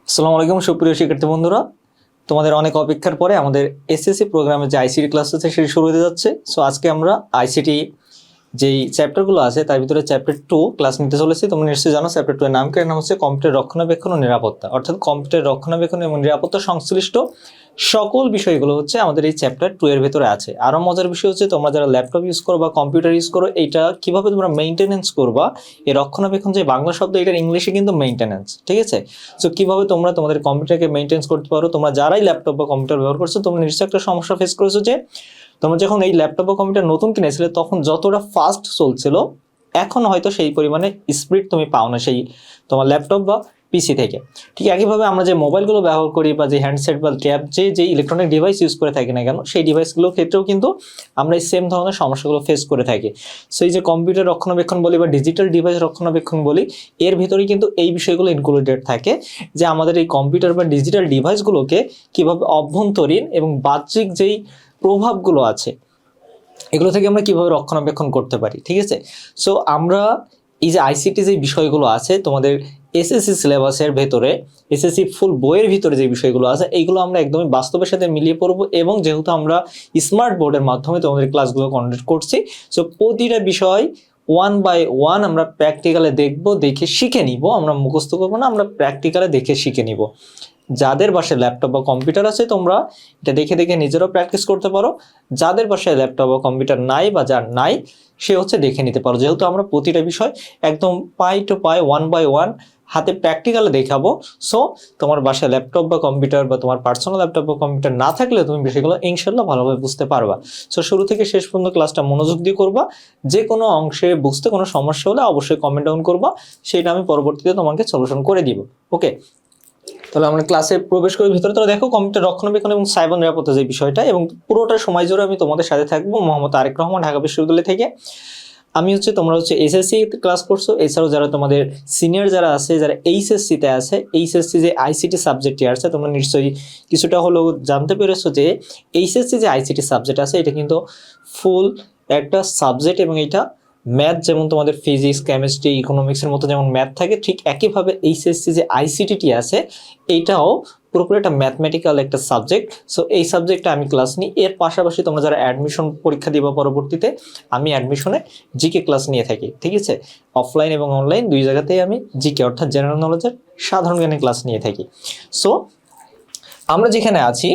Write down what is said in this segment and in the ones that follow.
আসসালামু আলাইকুম সুপ্রিয় শিক্ষার্থী বন্ধুরা, তোমাদের অনেক অপেক্ষার পরে আমাদের এসএসসি প্রোগ্রামে যে আইসিটি ক্লাস আছে সেটি শুরু হতে যাচ্ছে। সো আজকে আমরা আইসিটি যেই চ্যাপ্টারগুলো আছে তার ভিতরে চ্যাপ্টার 2 ক্লাস নিতে চলেছি। তোমরা নিশ্চয়ই জানো চ্যাপ্টার 2 এর নাম হচ্ছে কম্পিউটার রক্ষণাবেক্ষণ ও নিরাপত্তা, অর্থাৎ কম্পিউটার রক্ষণাবেক্ষণ এবং নিরাপত্তা সংশ্লিষ্ট সকল বিষয়গুলো হচ্ছে আমাদের এই চ্যাপ্টার 2 এর ভিতরে আছে। আরও মজার বিষয় হচ্ছে তোমরা যারা ল্যাপটপ ইউজ করো বা কম্পিউটার ইউজ করো, এইটা কিভাবে তোমরা মেইনটেনেন্স করবা, এই রক্ষণাবেক্ষণ যে বাংলা শব্দ এটার ইংলিশে কিন্তু মেইনটেনেন্স, ঠিক আছে? সো কিভাবে তোমরা তোমাদের কম্পিউটারকে মেইনটেনেন্স করতে পারো, তোমরা যারাই ল্যাপটপ বা কম্পিউটার ব্যবহার করছো তোমরা নিশ্চয়ই একটা সমস্যা ফেস করেছো যে তোমরা যখন এই ল্যাপটপ বা কম্পিউটার নতুন কিনেছিলে তখন যতটা ফাস্ট চলছিল এখন হয়তো সেই পরিমাণে স্পিড তুমি পাও না সেই তোমার ল্যাপটপ বা পিসি থেকে। ঠিক একইভাবে আমরা যে মোবাইলগুলো ব্যবহার করি বা যে হ্যান্ডসেট বা ট্যাব যে ইলেকট্রনিক ডিভাইস ইউজ করে থাকি না কেন, সেই ডিভাইসগুলোর ক্ষেত্রেও কিন্তু আমরা এই সেম ধরনের সমস্যাগুলো ফেস করে থাকি। সো এই যে কম্পিউটার রক্ষণাবেক্ষণ বলি বা ডিজিটাল ডিভাইস রক্ষণাবেক্ষণ বলি, এর ভিতরেই কিন্তু এই বিষয়গুলো ইনক্লুডেড থাকে যে আমাদের এই কম্পিউটার বা ডিজিটাল ডিভাইসগুলোকে কীভাবে অভ্যন্তরীণ এবং বাহ্যিক যেই প্রভাবগুলো আছে এগুলো থেকে আমরা কিভাবে রক্ষণাবেক্ষণ করতে পারি, ঠিক আছে? সো আমরা এই যে আইসিটি যে বিষয়গুলো আছে তোমাদের এসএসসি সিলেবাসের ভেতরে, এসএসসি ফুল বইয়ের ভিতরে যে বিষয়গুলো আছে এইগুলো আমরা একদমই বাস্তবের সাথে মিলিয়ে পড়বো, এবং যেহেতু আমরা স্মার্ট বোর্ডের মাধ্যমে তোমাদের ক্লাসগুলো কন্ডাক্ট করছি, সো প্রতিটা বিষয় 1 বাই 1 আমরা প্র্যাকটিক্যালে দেখবো, দেখে শিখে নিব। আমরা মুখস্থ করবো না, আমরা প্র্যাকটিক্যালে দেখে শিখে নিব। যাদের বাসায় ল্যাপটপ বা কম্পিউটার আছে তোমরা এটা দেখে দেখে নিজেরাও প্র্যাকটিস করতে পারো। যাদের বাসায় ল্যাপটপ বা কম্পিউটার নাই বা যার নাই সে হচ্ছে দেখে নিতে পারো, যেহেতু আমরা প্রতিটা বিষয় একদম পাই টু পাই 1 বাই 1 হাতে প্র্যাকটিক্যালে দেখাবো। সো তোমার বাসায় ল্যাপটপ বা কম্পিউটার বা তোমার পার্সোনাল ল্যাপটপ বা কম্পিউটার না থাকলে তুমি বিষয়গুলো ইনশাল্লাহ ভালোভাবে বুঝতে পারবা। সো শুরু থেকে শেষ পর্যন্ত ক্লাসটা মনোযোগ দিয়ে করবা। যে কোনো অংশে বুঝতে কোনো সমস্যা হলে অবশ্যই কমেন্ট ডাউন করবা, সেটা আমি পরবর্তীতে তোমাকে সলিউশন করে দিব। ওকে, তাহলে আমরা ক্লাসে প্রবেশ করি ভিতরে। তাহলে দেখো কম্পিউটার রক্ষণাবেক্ষণ এবং সাইবার নিরাপত্তা যে বিষয়টা, এবং পুরোটা সময় জুড়ে আমি তোমাদের সাথে থাকবো। মোহাম্মদ আরেক রহমান, ঢাকা বিশ্ববিদ্যালয় থেকে। আমি তোমরা এসএসসি ক্লাস করছো, এছাড়াও যারা তোমাদের সিনিয়র যারা আছে, যারা এইচএসসিতে আছে, এইচএসসি যে আইসিটি সাবজেক্টটি আছে তোমরা নিশ্চয়ই কিছুটা হলেও জানতে পেরেছো যে এইচএসসি যে আইসিটি সাবজেক্ট আছে এটা কিন্তু ফুল একটা সাবজেক্ট, এবং এটা ম্যাথ যেমন তোমাদের ফিজিক্স, কেমিস্ট্রি, ইকোনমিক্সের মতো যেমন ম্যাথ থাকে, ঠিক একইভাবে এইচএসসি যে আইসিটিটি আছে এইটাও পুরোপুরি একটা ম্যাথমেটিক্যাল একটা সাবজেক্ট। সো এই সাবজেক্টটা আমি ক্লাস নিই। এর পাশাপাশি তোমরা যারা অ্যাডমিশন পরীক্ষা দিবা পরবর্তীতে, আমি অ্যাডমিশনে জিকে ক্লাস নিয়ে থাকি, ঠিক আছে? অফলাইন এবং অনলাইন দুই জায়গাতেই আমি জিকে অর্থাৎ জেনারেল নলেজের সাধারণ জ্ঞানের ক্লাস নিয়ে থাকি। সো আমরা যেখানে আছি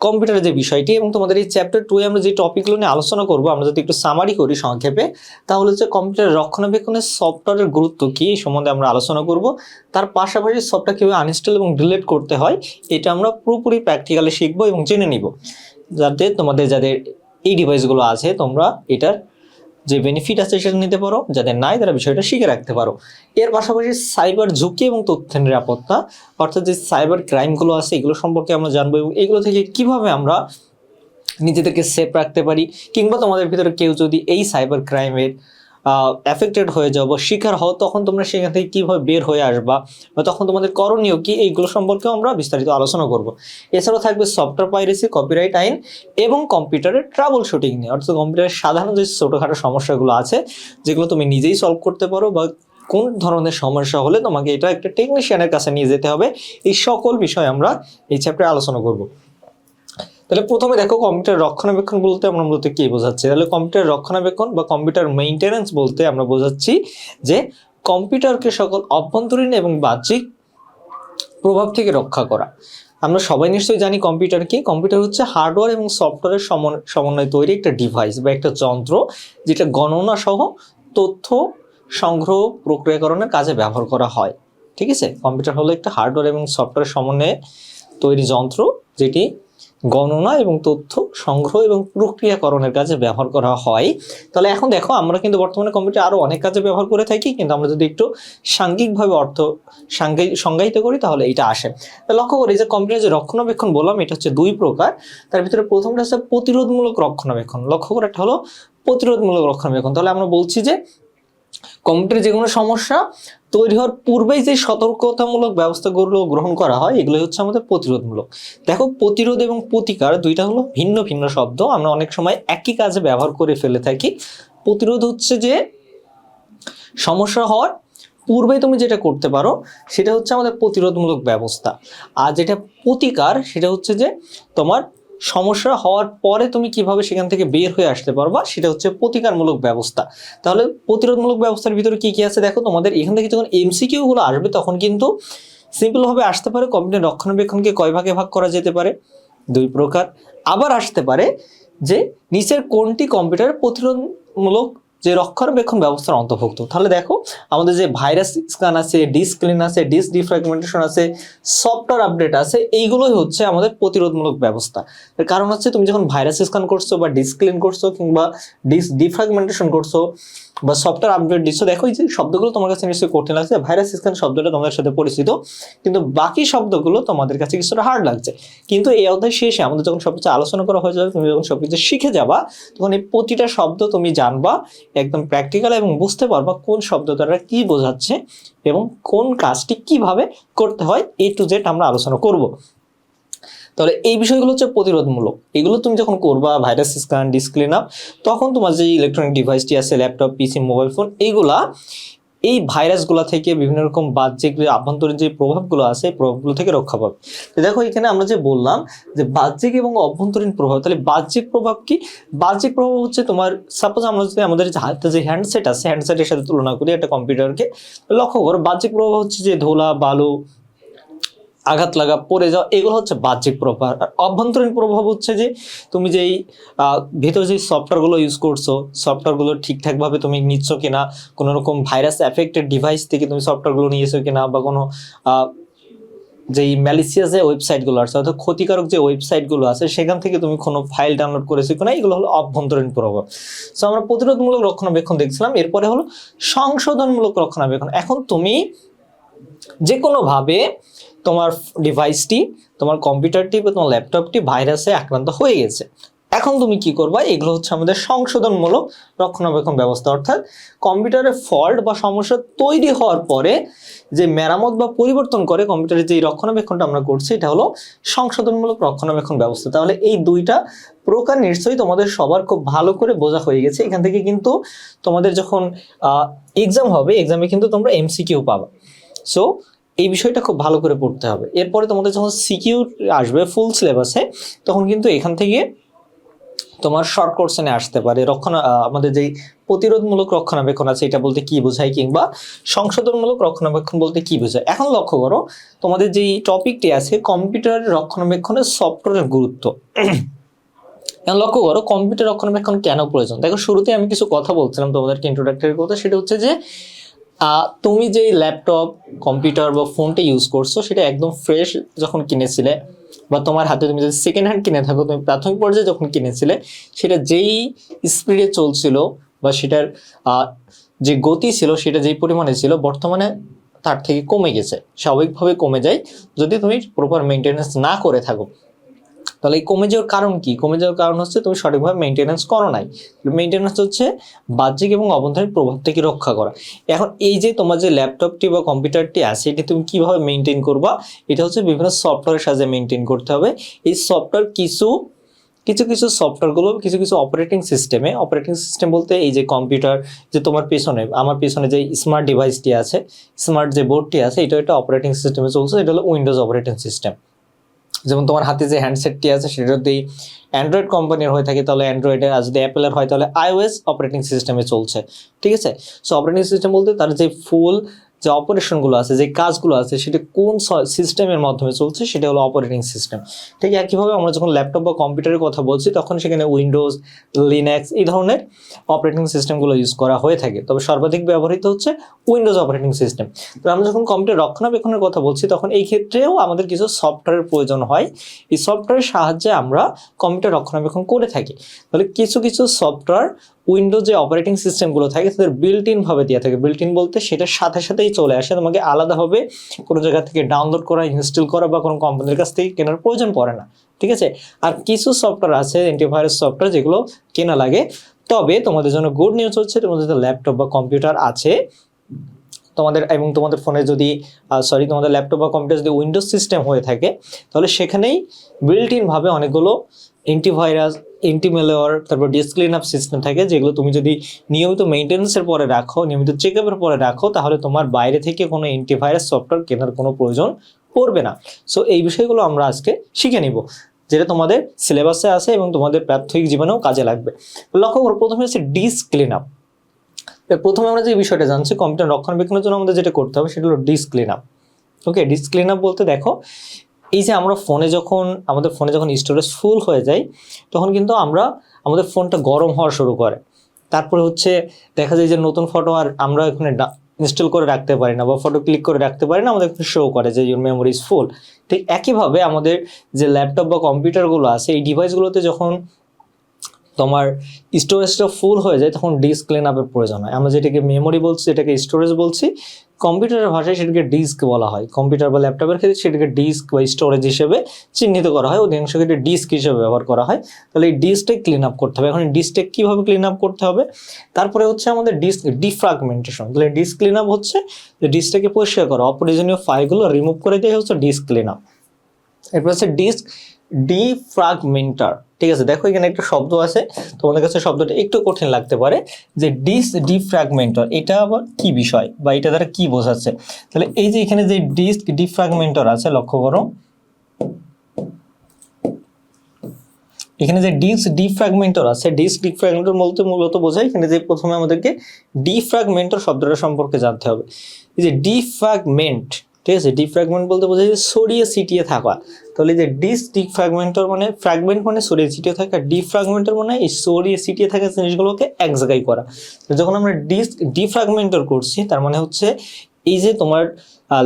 কম্পিউটারের যে বিষয়টি, এবং তোমাদের এই চ্যাপ্টার 2 আমরা যে টপিকগুলো নিয়ে আলোচনা করবো, আমরা যদি একটু সামারি করি সংক্ষেপে, তাহলে হচ্ছে কম্পিউটার রক্ষণাবেক্ষণের সফটওয়্যারের গুরুত্ব কী এই সম্বন্ধে আমরা আলোচনা করব। তার পাশাপাশি সফটওয়্যার কীভাবে আনইনস্টল এবং ডিলিট করতে হয় এটা আমরা পুরোপুরি প্র্যাকটিক্যালি শিখবো এবং জেনে নিব, যাতে যাদের এই ডিভাইসগুলো আছে তোমরা এটার যে বেনিফিট আছে সেটা নিতে পারো, যাদের নাই তারা বিষয়টা শিখে রাখতে পারো। এর পাশাপাশি সাইবার ঝুঁকি এবং তথ্যের নিরাপত্তা, অর্থাৎ যে সাইবার ক্রাইমগুলো আছে এগুলো সম্পর্কে আমরা জানবো, এবং এগুলো থেকে কিভাবে আমরা নিজেদেরকে সেফ রাখতে পারি, কিংবা তোমাদের ভিতরে কেউ যদি এই সাইবার ক্রাইমের অ্যাফেক্টেড হয়ে যাও বা শিকার হও, তখন তোমরা সেখান থেকে কীভাবে বের হয়ে আসবা বা তখন তোমাদের করণীয় কী, এইগুলো সম্পর্কেও আমরা বিস্তারিত আলোচনা করব। এছাড়াও থাকবে সফটওয়্যার পাইরেসি, কপিরাইট আইন এবং কম্পিউটারের ট্রাবল শুটিং নিয়ে, অর্থাৎ কম্পিউটারের সাধারণ যে ছোটোখাটো সমস্যাগুলো আছে যেগুলো তুমি নিজেই সলভ করতে পারো, বা কোন ধরনের সমস্যা হলে তোমাকে এটা একটা টেকনিশিয়ানের কাছে নিয়ে যেতে হবে, এই সকল বিষয় আমরা এই চ্যাপ্টারে আলোচনা করব। তাহলে প্রথমে দেখো কম্পিউটার রক্ষণাবেক্ষণ বলতে আমরা মূলত কি বোঝাচ্ছি। তাহলে কম্পিউটার রক্ষণাবেক্ষণ বা কম্পিউটার মেইনটেনেন্স বলতে আমরা বোঝাচ্ছি যে কম্পিউটারকে সকল অভ্যন্তরীণ এবং বাহ্যিক প্রভাব থেকে রক্ষা করা। আমরা সবাই নিশ্চয়ই জানি কম্পিউটার কি। কম্পিউটার হচ্ছে হার্ডওয়্যার এবং সফটওয়্যারের সমন্বয়ে তৈরি একটা ডিভাইস বা একটা যন্ত্র, যেটা গণনা সহ তথ্য সংগ্রহ প্রক্রিয়াকরণের কাজে ব্যবহার করা হয়, ঠিক আছে? কম্পিউটার হলো একটা হার্ডওয়্যার এবং সফটওয়্যারের সমন্বয়ে তৈরি যন্ত্র, যেটি গণনা এবং তথ্য সংগ্রহ এবং প্রক্রিয়াকরণের কাজে ব্যবহার করা হয়। তাহলে এখন দেখো আমরা কিন্তু বর্তমানে কম্পিউটার আরও অনেক কাজে ব্যবহার করে থাকি, কিন্তু আমরা যদি একটু সাংঘিকভাবে সংজ্ঞায়িত করি তাহলে এটা আসে। লক্ষ্য করি যে কম্পিউটার যে রক্ষণাবেক্ষণ বললাম এটা হচ্ছে দুই প্রকার। তার ভিতরে প্রথমটা হচ্ছে প্রতিরোধমূলক রক্ষণাবেক্ষণ। লক্ষ্য করে একটা হলো প্রতিরোধমূলক রক্ষণাবেক্ষণ। তাহলে আমরা বলছি যে কম্পিউটারে যে কোনো সমস্যা তৈরি হওয়ার পূর্বেই যে সতর্কতামূলক ব্যবস্থাগুলো গ্রহণ করা হয় এগুলো হচ্ছে আমাদের প্রতিরোধমূলক। দেখো প্রতিরোধ এবং প্রতিকার দুইটা হলো ভিন্ন ভিন্ন শব্দ, আমরা অনেক সময় একই কাজে ব্যবহার করে ফেলে থাকি। প্রতিরোধ হচ্ছে যে সমস্যা হওয়ার পূর্বে তুমি যেটা করতে পারো সেটা হচ্ছে আমাদের প্রতিরোধমূলক ব্যবস্থা, আর যেটা প্রতিকার সেটা হচ্ছে যে তোমার সমস্যা হওয়ার পরে তুমি কিভাবে সেখান থেকে বের হয়ে আসতে পারবা, সেটা হচ্ছে প্রতিকারমূলক ব্যবস্থা। তাহলে প্রতিরোধমূলক ব্যবস্থার ভিতরে কি কি আছে দেখো, তোমাদের এখান থেকে যখন এমসিকিউ গুলো আসবে তখন কিন্তু সিম্পল ভাবে আসতে পারে কম্পিউটার রক্ষণাবেক্ষণকে কয় ভাগে ভাগ করা যেতে পারে, 2 প্রকার। আবার আসতে পারে যে নিচের কোনটি কম্পিউটার প্রতিরোধমূলক যে রক্ষণাবেক্ষণ ব্যবস্থার অন্তর্ভুক্ত। তাহলে দেখো আমাদের যে ভাইরাস স্ক্যান আছে, ডিস্ক ক্লিন আছে, ডিস্ক ডিফ্র্যাগমেন্টেশন আছে, সফটওয়্যার আপডেট আছে, এইগুলোই হচ্ছে আমাদের প্রতিরোধমূলক ব্যবস্থা। এর কারণ হচ্ছে তুমি যখন ভাইরাস স্ক্যান করছো বা ডিস্ক ক্লিন করছো কিংবা ডিস্ক ডিফ্র্যাগমেন্টেশন করছো বা সফটওয়্যার আপডেট দিচ্ছ, দেখো এই যে শব্দগুলো তোমার কাছে নিশ্চয়ই কঠিন লাগছে, ভাইরাস স্ক্যান শব্দটা তোমাদের সাথে পরিচিত, কিন্তু বাকি শব্দগুলো তোমাদের কাছে কিছুটা হার্ড লাগছে। কিন্তু এই অধ্যায় শেষে আমাদের যখন সবকিছু আলোচনা করা হয়ে যাবে, তুমি যখন সবকিছু শিখে যাবা, তখন এই প্রতিটা শব্দ তুমি জানবা একদম প্র্যাকটিক্যাল, এবং বুঝতে পারবা কোন শব্দ দ্বারা কি বোঝাচ্ছে এবং কোন কাজটি কিভাবে করতে হয়, A to Z আমরা আলোচনা করব। তাহলে এই বিষয়গুলো হচ্ছে প্রতিরোধমূলক। এগুলো তুমি যখন করবা, virus scan, disk clean up, তখন তোমার যে ইলেকট্রনিক ডিভাইসটি আছে, ল্যাপটপ, পিসি, মোবাইল ফোন, এইগুলা এই ভাইরাসগুলো থেকে বিভিন্ন রকম বাহ্যিক আভ্যন্তরীণ যে প্রভাবগুলো আছে, এই প্রভাবগুলো থেকে রক্ষা পাবে। তো দেখো এখানে আমরা যে বললাম যে বাহ্যিক এবং অভ্যন্তরীণ প্রভাব, তাহলে বাহ্যিক প্রভাব কি? বাহ্যিক প্রভাব হচ্ছে তোমার সাপোজ আমরা যদি আমাদের হাতে যে হ্যান্ডসেট আছে, হ্যান্ডসেটের সাথে তুলনা করি একটা কম্পিউটারকে, লক্ষ্য করো বাহ্যিক প্রভাব হচ্ছে যে ধুলা, বালু, আঘাত লাগা, পড়ে যাওয়া, এগুলো হচ্ছে বাহ্যিক প্রভাব। আর অভ্যন্তরীণ প্রভাব হচ্ছে যে তুমি যেই ভিতরে যে সফটওয়্যারগুলো ইউজ করছো, সফটওয়্যারগুলো ঠিকঠাকভাবে তুমি নিচ্ছ কিনা, কোনো রকম ভাইরাস এফেক্টেড ডিভাইস থেকে তুমি সফটওয়্যারগুলো নিয়েছো কিনা, বা কোনো যেই ম্যালিসিয়াস যে ওয়েবসাইটগুলো আছে, অর্থাৎ ক্ষতিকারক যে ওয়েবসাইটগুলো আছে, সেখান থেকে তুমি কোনো ফাইল ডাউনলোড করেছো কিনা, এগুলো হলো অভ্যন্তরীণ প্রভাব। সো আমরা প্রতিরোধমূলক রক্ষণাবেক্ষণ দেখছিলাম, এরপরে হলো সংশোধনমূলক রক্ষণাবেক্ষণ। এখন তুমি যে কোনোভাবে তোমার ডিভাইসটি, তোমার কম্পিউটারটি বা তোমার ল্যাপটপটি ভাইরাসে আক্রান্ত হয়ে গেছে, এখন তুমি কি করবা? এগুলো হচ্ছে আমাদের সংশোধনমূলক রক্ষণাবেক্ষণ ব্যবস্থা। অর্থাৎ কম্পিউটারে ফল্ট বা সমস্যা তৈরি হওয়ার পরে যে মেরামত বা পরিবর্তন করে কম্পিউটারের যে রক্ষণাবেক্ষণটা আমরা করছি, এটা হলো সংশোধনমূলক রক্ষণাবেক্ষণ ব্যবস্থা। তাহলে এই দুইটা প্রকার নিশ্চয়ই তোমাদের সবার খুব ভালো করে বোঝা হয়ে গেছে। এখান থেকে কিন্তু তোমাদের যখন এক্সাম হবে, এক্সামে কিন্তু তোমরা এমসিকিউ পাবা। সো এই বিষয়টা খুব ভালো করে পড়তে হবে। এরপরে তোমাদের যখন সিকিউ আসবে ফুল সিলেবাসে, তখন কিন্তু এখান থেকে তোমার শর্ট কোশ্চেনে আসতে পারে আমাদের যেই প্রতিরোধমূলক রক্ষণাবেক্ষণ আছে এটা বলতে কি বোঝায়, কিংবা সংশোধনমূলক রক্ষণাবেক্ষণ বলতে কি বোঝায়। এখন লক্ষ্য করো তোমাদের যেই টপিকটি আছে কম্পিউটার রক্ষণাবেক্ষণের সফটওয়্যারের গুরুত্ব। এখন লক্ষ্য করো কম্পিউটার রক্ষণাবেক্ষণ কেন প্রয়োজন। দেখো শুরুতে আমি কিছু কথা বলছিলাম তোমাদেরকে, ইন্ট্রোডাক্টরি কথা, সেটা হচ্ছে যে তুমি যে ল্যাপটপ, কম্পিউটার বা ফোনটা ইউজ করছো, সেটা একদম ফ্রেশ যখন কিনেছিলে, বা তোমার হাতে তুমি যদি সেকেন্ড হ্যান্ড কিনে থাকো, তুমি প্রাথমিক পর্যায়ে যখন কিনেছিলে, সেটা যেই স্পিডে চলছিল বা সেটার যে গতি ছিল, সেটা যেই পরিমাণে ছিল, বর্তমানে তার থেকে কমে গেছে, স্বাভাবিকভাবে কমে যায় যদি তুমি প্রপার মেনটেনেন্স না করে থাকো। তাহলে এই কমে যাওয়ার কারণ কি? কমে যাওয়ার কারণ হচ্ছে তুমি সঠিকভাবে মেনটেনেন্স করো নাই। মেনটেনেন্স হচ্ছে বাহ্যিক এবং অভ্যন্তরীণ প্রভাব থেকে রক্ষা করা। এখন এই যে তোমার যে ল্যাপটপটি বা কম্পিউটারটি আছে, এটি তুমি কিভাবে মেনটেন করবা? এটা হচ্ছে বিভিন্ন সফটওয়্যারের সাহায্যে মেনটেন করতে হবে। এই সফটওয়্যার কিছু সফটওয়্যারগুলো কিছু অপারেটিং সিস্টেম বলতে এই যে কম্পিউটার, যে তোমার পেছনে, আমার পেছনে যে স্মার্ট ডিভাইসটি আছে, স্মার্ট যে বোর্ডটি আছে, এটা একটা অপারেটিং সিস্টেমে চলছে, এটা হলো উইন্ডোজ অপারেটিং সিস্টেম। যেমন তোমার হাতে যে হ্যান্ডসেটটি আছে সেটা যদি অ্যান্ড্রয়েড কোম্পানির হয়ে থাকে, তাহলে অ্যান্ড্রয়েডের, আর যদি অ্যাপেলের হয় তাহলে iOS অপারেটিং সিস্টেমে চলছে, ঠিক আছে। সো অপারেটিং সিস্টেম বলতে তার যে ফুল যে অপারেশনগুলো আছে, যে কাজগুলো আছে, সেটা কোন সিস্টেমের মাধ্যমে চলছে, সেটা হলো অপারেটিং সিস্টেম। ঠিক একইভাবে আমরা যখন ল্যাপটপ বা কম্পিউটারের কথা বলছি, তখন সেখানে উইন্ডোজ, লিনাক্স এই ধরনের অপারেটিং সিস্টেমগুলো ইউজ করা হয়ে থাকে, তবে সর্বাধিক ব্যবহৃত হচ্ছে উইন্ডোজ অপারেটিং সিস্টেম। তো আমরা যখন কম্পিউটার রক্ষণাবেক্ষণের কথা বলছি, তখন এই ক্ষেত্রেও আমাদের কিছু সফটওয়্যারের প্রয়োজন হয়। এই সফটওয়্যারের সাহায্যে আমরা কম্পিউটার রক্ষণাবেক্ষণ করে থাকি। তাহলে কিছু সফটওয়্যার উইন্ডোজ যে অপারেটিং সিস্টেমগুলো থাকে তাদের বিল্ট ইন ভাবে দেওয়া থাকে। বিল্ট ইন বলতে সেটার সাথেই চলে আসে, তোমাকে আলাদাভাবে কোনো জায়গা থেকে ডাউনলোড করা, ইনস্টল করা বা কোনো কোম্পানির কাছ থেকে কেনার প্রয়োজন পড়ে না, ঠিক আছে। আর কিছু সফটওয়্যার আছে অ্যান্টিভাইরাস সফটওয়্যার, যেগুলো কেনা লাগে। তবে তোমাদের জন্য গুড নিউজ হচ্ছে, তোমাদের যদি ল্যাপটপ বা কম্পিউটার আছে তোমাদের ফোনে যদি তোমাদের ল্যাপটপ বা কম্পিউটার যদি উইন্ডোজ সিস্টেম হয়ে থাকে, তাহলে সেখানেই বিল্ট ইন ভাবে অনেকগুলো অ্যান্টিভাইরাস, অ্যান্টিমেলওয়্যার, তারপর ডিস্ক ক্লিন আপ সিস্টেম থাকে, যেগুলো তুমি যদি নিয়মিত মেইনটেন্যান্সের পরে রাখো, নিয়মিত চেকআপের পরে রাখো, তাহলে তোমার বাইরে থেকে কোনো অ্যান্টিভাইরাস সফটওয়্যার কেনার কোনো প্রয়োজন পড়বে না। সো এই বিষয়গুলো আমরা আজকে শিখে নিব, যেটা তোমাদের সিলেবাসে আছে এবং তোমাদের প্রাথমিক জীবনেও কাজে লাগবে। লক্ষ্য করো, প্রথমে হচ্ছে ডিস্ক ক্লিন আপ। প্রথমে আমরা যে বিষয়টা জানছি, কম্পিউটার রক্ষণাবেক্ষণের জন্য আমাদের যেটা করতে হবে সেটা হলো ডিস্ক ক্লিন আপ। ওকে, ডিস্ক ক্লিন আপ বলতে দেখো, এই যে আমরা আমাদের ফোনে যখন স্টোরেজ ফুল হয়ে যায়, তখন কিন্তু আমাদের ফোনটা গরম হওয়া শুরু করে। তারপরে হচ্ছে দেখা যায় যে নতুন ফটো আর আমরা এখানে ইনস্টল করে রাখতে পারি না, বা ফটো ক্লিক করে রাখতে পারি না, আমাদের শো করে যে ইউর মেমোরি ইজ ফুল। ঠিক একইভাবে আমাদের যে ল্যাপটপ বা কম্পিউটারগুলো আছে, এই ডিভাইসগুলোতে যখন তোমার স্টোরেজটা ফুল হয়ে যায়, তখন ডিস্ক ক্লিন আপের প্রয়োজন হয়। আমরা যেটাকে মেমোরি বলছি, যেটাকে স্টোরেজ বলছি, কম্পিউটারের ভাষায় সেটাকে ডিস্ক বলা হয়। কম্পিউটার বা ল্যাপটপের ক্ষেত্রে সেটাকে ডিস্ক বা স্টোরেজ হিসেবে চিহ্নিত করা হয়, অধিকাংশ ক্ষেত্রে ডিস্ক হিসেবে ব্যবহার করা হয়। তাহলে এই ডিস্কটাই ক্লিন আপ করতে হবে। এখন ডিস্কটা কীভাবে ক্লিন আপ করতে হবে? তারপরে হচ্ছে আমাদের ডিস্ক ডিফ্র্যাগমেন্টেশন। তাহলে ডিস্ক ক্লিন আপ হচ্ছে যে ডিস্কটাকে পরিষ্কার করা, অপ্রয়োজনীয় ফাইলগুলো রিমুভ করে দেওয়া হচ্ছে ডিস্ক ক্লিন আপ। এরপর হচ্ছে ডিস্ক ডিফ্র্যাগমেন্টার। ঠিক আছে, দেখো এখানে একটা শব্দ আছে, তোমাদের কাছে শব্দটা একটু কঠিন লাগতে পারে, যে ডিস্ক ডিফ্র্যাগমেন্টর, এটা আবার কি বিষয় বা এটা দ্বারা কি বোঝাচ্ছে? তাহলে এই যে এখানে যে ডিস্ক ডিফ্র্যাগমেন্টর আছে, লক্ষ্য করো, এখানে যে ডিস্ক ডিফ্র্যাগমেন্টর আছে, ডিস্ক ডিফ্র্যাগমেন্টর বলতে মূলত বোঝায় এখানে যে প্রথমে আমাদেরকে ডিফ্র্যাগমেন্টর শব্দটা সম্পর্কে জানতে হবে। এই যে ডিফ্র্যাগমেন্ট, ঠিক আছে, ডিফ্র্যাগমেন্ট বলতে বোঝায় যে ছড়িয়ে ছিটিয়ে থাকা। তাহলে যে ডিস্ক ডিফ্র্যাগমেন্টর মানে, ফ্র্যাগমেন্ট মানে ছড়িয়ে ছিটিয়ে থাকা, ডিফ্র্যাগমেন্টর মানে এই ছড়িয়ে ছিটিয়ে থাকা জিনিসগুলোকে এক জায়গায় করা। যখন আমরা ডিস্ক ডিফ্র্যাগমেন্টর করছি, তার মানে হচ্ছে এই যে তোমার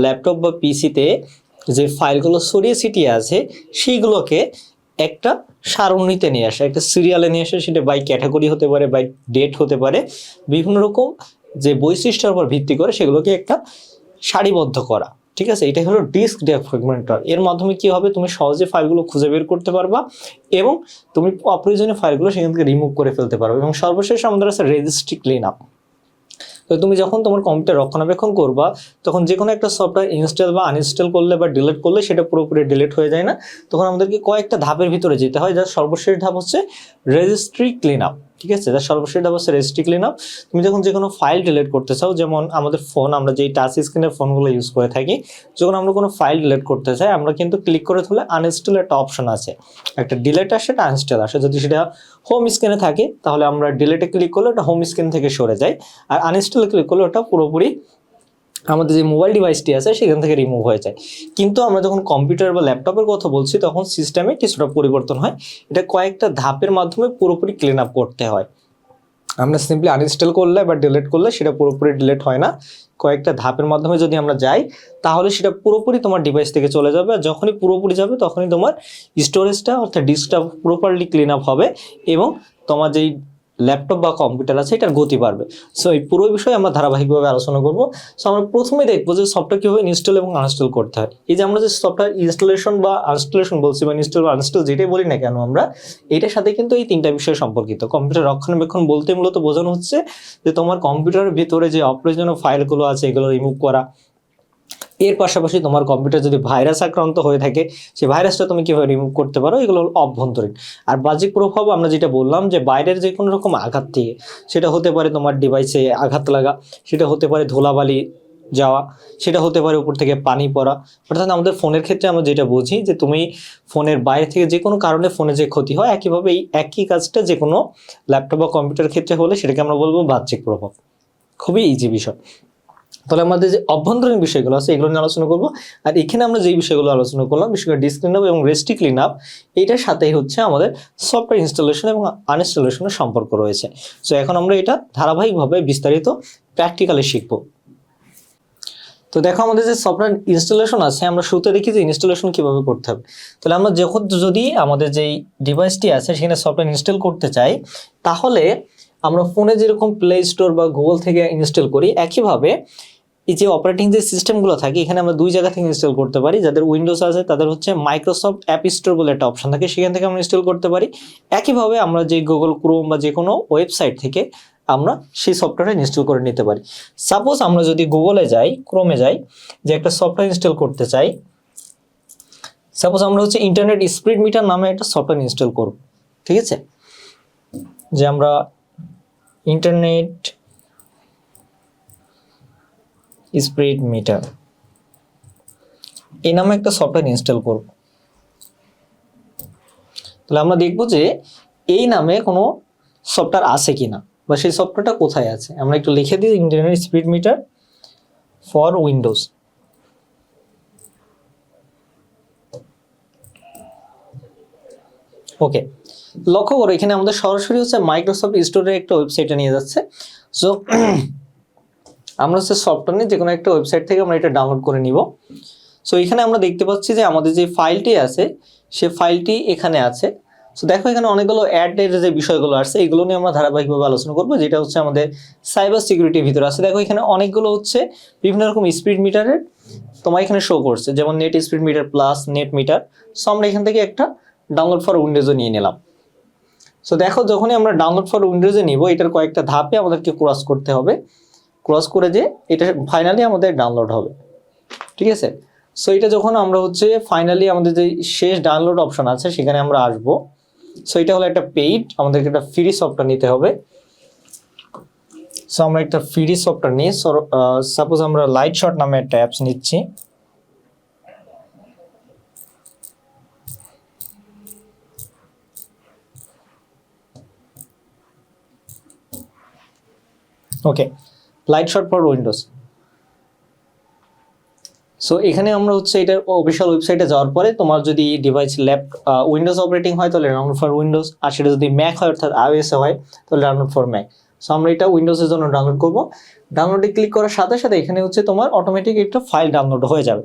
ল্যাপটপ বা পিসিতে যে ফাইলগুলো ছড়িয়ে ছিটিয়ে আছে, সেইগুলোকে একটা সারণীতে নিয়ে আসা, একটা সিরিয়ালে নিয়ে আসা, সেটা বাই ক্যাটাগরি হতে পারে, বাই ডেট হতে পারে, বিভিন্ন রকম যে বৈশিষ্ট্যের উপর ভিত্তি করে সেগুলোকে একটা সারিবদ্ধ করা। ঠিক আছে, এটাই হলো ডিস্ক ডিফ্র্যাগমেন্টর। এর মাধ্যমে কি হবে, তুমি সহজে ফাইলগুলো খুঁজে বের করতে পারবা এবং তুমি অপ্রয়োজনীয় ফাইলগুলো সেখান থেকে রিমুভ করে ফেলতে পারবে। এবং সর্বশেষ আমাদের আছে রেজিস্ট্রি ক্লিন আপ। তো তুমি যখন তোমার কম্পিউটার রক্ষণাবেক্ষণ করবা, তখন যে কোনো একটা সফটওয়্যার ইনস্টল বা আনইনস্টল করলে বা ডিলিট করলে সেটা পুরোপুরি ডিলিট হয়ে যায় না। তখন আমাদেরকে কয়েকটা ধাপের ভিতরে যেতে হয়, যার সর্বশেষ ধাপ হচ্ছে রেজিস্ট্রি ক্লিন আপ। ঠিক আছে, যার সর্বশেষ ধাপ হচ্ছে রেজিস্ট্রি ক্লিন আপ। তুমি যখন যে কোনো ফাইল ডিলিট করতে চাও, যেমন আমাদের ফোন, আমরা যেই টাচ স্ক্রিনের ফোনগুলো ইউজ করে থাকি, যখন আমরা কোনো ফাইল ডিলিট করতে চাই, আমরা কিন্তু ক্লিক করে ধরলে আনইনস্টল একটা অপশন আছে, একটা ডিলিট আসে, একটা আনইনস্টল আসে। যদি সেটা হোম স্ক্রিনে থাকে, তাহলে আমরা ডিলিটে ক্লিক করলে ওটা হোম স্ক্রিন থেকে সরে যায়, আর আনইনস্টলে ক্লিক করলে ওটা পুরোপুরি আমাদের যে মোবাইল ডিভাইসটি আছে সেখান থেকে রিমুভ হয়ে যায়। কিন্তু আমরা যখন কম্পিউটার বা ল্যাপটপের কথা বলছি, তখন সিস্টেমে কিছুটা পরিবর্তন হয়। এটা কয়েকটা ধাপের মাধ্যমে পুরোপুরি ক্লিন আপ করতে হয়। আমরা সিম্পলি আনইনস্টল করলে বা ডিলিট করলে সেটা পুরোপুরি ডিলিট হয় না। কয়েকটা ধাপের মাধ্যমে যদি আমরা যাই, তাহলে সেটা পুরোপুরি তোমার ডিভাইস থেকে চলে যাবে। আর যখনই পুরোপুরি যাবে, তখনই তোমার স্টোরেজটা অর্থাৎ ডিস্কটা প্রপারলি ক্লিন আপ হবে এবং তোমার যেই ল্যাপটপ বা কম্পিউটার আছে এটার গতি বাড়বে। সো এই পুরো বিষয়ে আমরা ধারাবাহিকভাবে আলোচনা করব। সো আমরা প্রথমে দেখবো যে সফটওয়্যার কীভাবে ইনস্টল এবং আনইনস্টল করতে হয়। এই যে আমরা যে সফটওয়্যার ইনস্টলেশন বা আনইনস্টলেশন বলছি, বা ইনস্টল বা আনইনস্টল যেটাই বলি না কেন, আমরা এটার সাথে কিন্তু এই তিনটা বিষয় সম্পর্কিত। কম্পিউটার রক্ষণাবেক্ষণ বলতে মূলত বোঝানো হচ্ছে যে তোমার কম্পিউটারের ভিতরে যে অপ্রয়োজনীয় ফাইলগুলো আছে এগুলো রিমুভ করা। এর পাশাপাশি তোমার কম্পিউটার যদি ভাইরাস আক্রান্ত হয়ে থাকে, সেই ভাইরাসটা তুমি কীভাবে রিমুভ করতে পারো, এগুলো অভ্যন্তরীণ। আর বাহ্যিক প্রভাব আমরা যেটা বললাম, যে বাইরের যে কোনো রকম আঘাত থেকে, সেটা হতে পারে তোমার ডিভাইসে আঘাত লাগা, সেটা হতে পারে ধুলাবালি যাওয়া, সেটা হতে পারে উপর থেকে পানি পড়া। অর্থাৎ আমাদের ফোনের ক্ষেত্রে আমরা যেটা বুঝি, যে তুমি ফোনের বাইরে থেকে যে কোনো কারণে ফোনে যে ক্ষতি হয়, একইভাবে এই একই কাজটা যে কোনো ল্যাপটপ বা কম্পিউটার ক্ষেত্রে হলে সেটাকে আমরা বলবো বাহ্যিক প্রভাব। খুবই ইজি বিষয়। তাহলে আমাদের যে অভ্যন্তরীণ বিষয়গুলো আছে এগুলো নিয়ে আলোচনা করবো। আর এখানে আমরা যেই বিষয়গুলো আলোচনা করলাম, বিশেষ করে ডিস্ক ক্লিন আপ এবং রেজিস্ট্রি ক্লিন আপ, এইটার সাথেই হচ্ছে আমাদের সফটওয়্যার ইনস্টলেশন এবং আনইনস্টলেশনের সম্পর্ক রয়েছে। সো এখন আমরা এটা ধারাবাহিকভাবে বিস্তারিত প্র্যাকটিক্যালি শিখবো। তো দেখো, আমাদের যে সফটওয়্যার ইনস্টলেশন আছে, আমরা শুরুতে দেখি যে ইনস্টলেশন কিভাবে করতে হবে। তাহলে আমরা যদি আমাদের যেই ডিভাইসটি আছে সেখানে সফটওয়্যার ইনস্টল করতে চাই, তাহলে আমরা ফোনে যেরকম প্লে স্টোর বা গুগল থেকে ইনস্টল করি, একইভাবে এই যে অপারেটিং যে সিস্টেমগুলো থাকে, এখানে আমরা দুই জায়গা থেকে ইনস্টল করতে পারি। যাদের উইন্ডোজ আছে তাদের হচ্ছে মাইক্রোসফট অ্যাপ স্টোর বলে একটা অপশন থাকে, সেখান থেকে আমরা ইনস্টল করতে পারি। একইভাবে আমরা যে গুগল ক্রোম বা যে কোনো ওয়েবসাইট থেকে আমরা সেই সফটওয়্যারটা ইনস্টল করে নিতে পারি। সাপোজ আমরা যদি গুগলে যাই, ক্রোমে যাই, যে একটা সফটওয়্যার ইনস্টল করতে চাই, সাপোজ আমরা হচ্ছে ইন্টারনেট স্পিড মিটার নামে একটা সফটওয়্যার ইনস্টল করব। ঠিক আছে, যে আমরা ইন্টারনেট স্পিড মিটার এই নামে একটা সফটওয়্যার ইনস্টল করব। তাহলে আমরা দেখব যে এই নামে কোনো সফটওয়্যার আছে কিনা বা সেই সফটওয়্যারটা কোথায় আছে। আমরা একটু লিখে দিই internet speed meter for Windows. Okay, লক্ষ্য করো এখানে আমাদের সরাসরি হচ্ছে মাইক্রোসফট স্টোরের একটা ওয়েবসাইটে নিয়ে যাচ্ছে। সো আমরা হচ্ছে সফটওয়্যার নিয়ে যে কোনো একটা ওয়েবসাইট থেকে আমরা এটা ডাউনলোড করে নিব। সো এখানে আমরা দেখতে পাচ্ছি যে আমাদের যে ফাইলটি আছে সে ফাইলটি এখানে আছে। সো দেখো এখানে অনেকগুলো অ্যাডের যে বিষয়গুলো আছে এগুলো নিয়ে আমরা ধারাবাহিকভাবে আলোচনা করবো, যেটা হচ্ছে আমাদের সাইবার সিকিউরিটির ভিতরে আছে। দেখো এখানে অনেকগুলো হচ্ছে বিভিন্ন রকম স্পিড মিটারের তোমার এখানে শো করছে, যেমন net speed metre plus net metre. So আমরা এখান থেকে একটা ডাউনলোড ফর উইন্ডোজে নিয়ে নিলাম। সো দেখো যখনই আমরা ডাউনলোড ফর উইন্ডোজে নিব এটার কয়েকটা ধাপে আমাদেরকে ক্রস করতে হবে, ক্রস করে যে এটা ফাইনালি আমাদের ডাউনলোড হবে। ঠিক আছে, সো এটা যখন আমরা হচ্ছে ফাইনালি আমাদের যে শেষ ডাউনলোড অপশন আছে সেখানে আমরা আসব। সো এটা হলো একটা পেইড, আমাদেরকে একটা ফ্রি সফটওয়্যার নিতে হবে। সো আমরা একটা ফ্রি সফটওয়্যার নিই। সাপোজ আমরা লাইট শট নামে একটা অ্যাপস নিচ্ছি। Okay, Lightshot for Windows. So এখানে আমরা হচ্ছে এটার অফিসিয়াল ওয়েবসাইটে যাওয়ার পরে তোমার যদি ডিভাইস উইন্ডোজ অপারেটিং হয় তাহলে ডাউনলোড ফর উইন্ডোজ, আর সেটা যদি ম্যাক হয় অর্থাৎ iOS হয় তাহলে ডাউনলোড ফর ম্যাক। সো আমরা এটা উইন্ডোজের জন্য ডাউনলোড করব। ডাউনলোডে ক্লিক করার সাথে সাথে এখানে হচ্ছে তোমার অটোমেটিক একটা ফাইল ডাউনলোড হয়ে যাবে।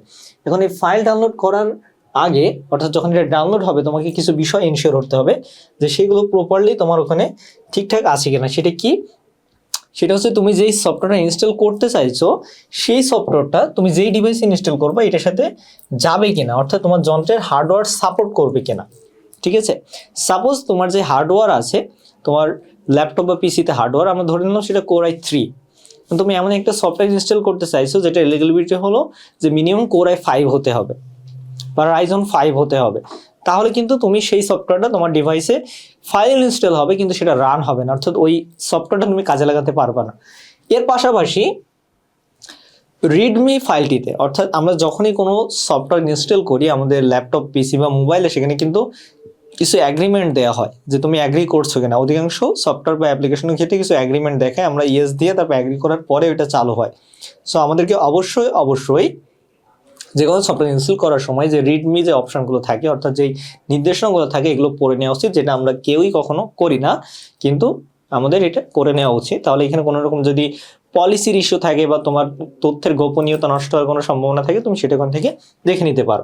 এখন এই ফাইল ডাউনলোড করার আগে অর্থাৎ যখন এটা ডাউনলোড হবে তোমাকে কিছু বিষয় ইনশিওর করতে হবে যে সেগুলো প্রপারলি তোমার ওখানে ঠিকঠাক আছে কিনা। সেটা কি? সেটা হচ্ছে তুমি যেই সফটওয়্যারটা ইনস্টল করতে চাইছো সেই সফটওয়্যারটা তুমি যেই ডিভাইসে ইনস্টল করবে এটার সাথে যাবে কিনা, অর্থাৎ তোমার যন্ত্রের হার্ডওয়্যার সাপোর্ট করবে কিনা। ঠিক আছে, সাপোজ তোমার যে হার্ডওয়্যার আছে তোমার ল্যাপটপ বা পিসিতে হার্ডওয়্যার আমরা ধরে নিলাম সেটা Core i3, তুমি এমন একটা সফটওয়্যার ইনস্টল করতে চাইছো যেটা এলিজিবিলিটি হলো যে মিনিমাম Core i5 হতে হবে বা Ryzen 5 হতে হবে, তাহলে কিন্তু তুমি সেই সফটওয়্যারটা তোমার ডিভাইসে ফাইল ইনস্টল হবে কিন্তু সেটা রান হবে না, অর্থাৎ ওই সফটওয়্যারটা তুমি কাজে লাগাতে পারবে না। এর পাশাপাশি রিডমি ফাইলটিতে, অর্থাৎ আমরা যখনই কোনো সফটওয়্যার ইনস্টল করি আমাদের ল্যাপটপ পিসি বা মোবাইলে সেখানে কিন্তু কিছু অ্যাগ্রিমেন্ট দেওয়া হয় যে তুমি অ্যাগ্রি করছো কিনা। অধিকাংশ সফটওয়্যার বা অ্যাপ্লিকেশনের ক্ষেত্রে কিছু অ্যাগ্রিমেন্ট দেখায়, আমরা ইয়েস দিয়ে তারপর অ্যাগ্রি করার পরে ওইটা চালু হয়। সো আমাদেরকে অবশ্যই যে কোনো সফটওয়্যার ইনস্টল করার সময় যে রিডমি যে অপশনগুলো থাকে অর্থাৎ যেই নির্দেশনাগুলো থাকে এগুলো পড়ে নেওয়া উচিত, যেটা আমরা কেউই কখনো করি না কিন্তু আমাদের এটা করে নেওয়া উচিত। তাহলে এখানে কোনো রকম যদি পলিসির ইস্যু থাকে বা তোমার তথ্যের গোপনীয়তা নষ্ট হওয়ার কোনো সম্ভাবনা থাকে তুমি সেটা ওখান থেকে দেখে নিতে পারো।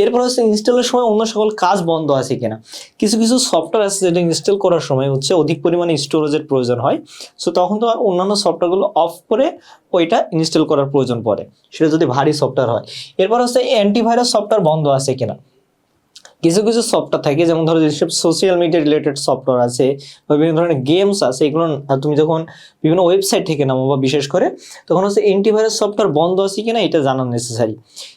এরপর হচ্ছে ইনস্টলের সময় অন্য সকল কাজ বন্ধ আছে কিনা। কিছু সফটওয়্যার আছে যেটা ইনস্টল করার সময় হচ্ছে অধিক পরিমাণে স্টোরেজের প্রয়োজন হয়, সো তখন তো আর অন্যান্য সফটওয়্যারগুলো অফ করে ওইটা ইনস্টল করার প্রয়োজন পড়ে, সেটা যদি ভারী সফটওয়্যার হয়। এরপর হচ্ছে অ্যান্টিভাইরাস সফটওয়্যার বন্ধ আছে কিনা। কিছু সফটওয়্যার থাকে যেমন ধরো যেসব সোশ্যাল মিডিয়া রিলেটেড সফটওয়্যার আছে বা বিভিন্ন ধরনের গেমস আছে এগুলো তুমি যখন বিভিন্ন ওয়েবসাইট থেকে নামো বা বিশেষ করে তখন হচ্ছে অ্যান্টিভাইরাস সফটওয়্যার বন্ধ আছে কিনা এটা জানা নেসেসারি।